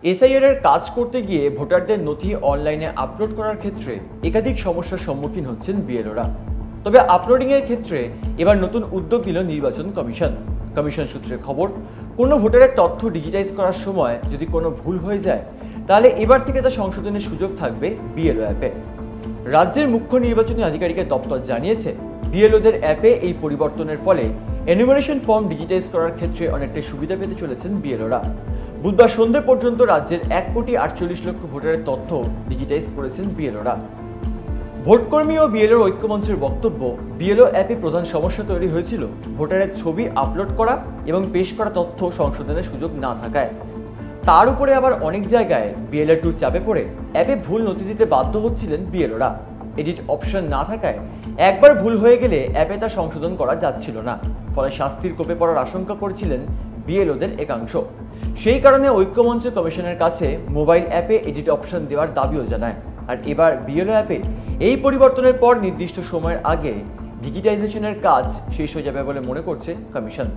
SIR এর কাজ করতে গিয়ে ভোটারদের নথি অনলাইনে আপলোড করার ক্ষেত্রে একাধিক সমস্যার সম্মুখীন হচ্ছেন বিএলওরা। তবে আপলোডিং এর ক্ষেত্রে এবার নতুন উদ্যোগ নিল নির্বাচন কমিশন। কমিশন সূত্রের খবর, কোনো ভোটারের তথ্য ডিজিটাইজ করার সময় যদি কোনো ভুল হয়ে যায়, তাহলে এবার থেকে তা সংশোধনের সুযোগ থাকবে বিএলও অ্যাপে। রাজ্যের মুখ্য নির্বাচনী আধিকারিকের দপ্তর জানিয়েছে, বিএলওদের অ্যাপে এই পরিবর্তনের ফলে এনুমারেশন ফর্ম ডিজিটাইজ করার ক্ষেত্রে অনেকটা সুবিধা পেতে চলেছেন বিএলওরা। বুধবার সন্ধ্যে পর্যন্ত রাজ্যের 1,48,00,000 ভোটারের তথ্য ডিজিটাইজ করেছেন বিএলওরা। ভোটকর্মী ও বিএলওর ঐক্যমঞ্চের বক্তব্য, বিএলও অ্যাপে প্রধান সমস্যা তৈরি হয়েছিল ভোটারের ছবি আপলোড করা এবং পেশ করা তথ্য সংশোধনের সুযোগ না থাকায়। তার উপরে আবার অনেক জায়গায় বিএলআর 2 চাপে পড়ে অ্যাপে ভুল নথি দিতে বাধ্য হচ্ছিলেন বিএলওরা। এডিট অপশন না থাকায় একবার ভুল হয়ে গেলে অ্যাপে তা সংশোধন করা যাচ্ছিল না, ফলে শাস্তির কোপে পড়ার আশঙ্কা করছিলেন বিএলওদের একাংশ। সেই কারণে ঐক্যমঞ্চ কমিশনের কাছে মোবাইল অ্যাপে এডিট অপশন দেওয়ার দাবিও জানায়। আর এবার বিএলও অ্যাপে এই পরিবর্তনের পর নির্দিষ্ট সময়ের আগে ডিজিটাইজেশনের কাজ শেষ হয়ে যাবে বলে মনে করছে কমিশন।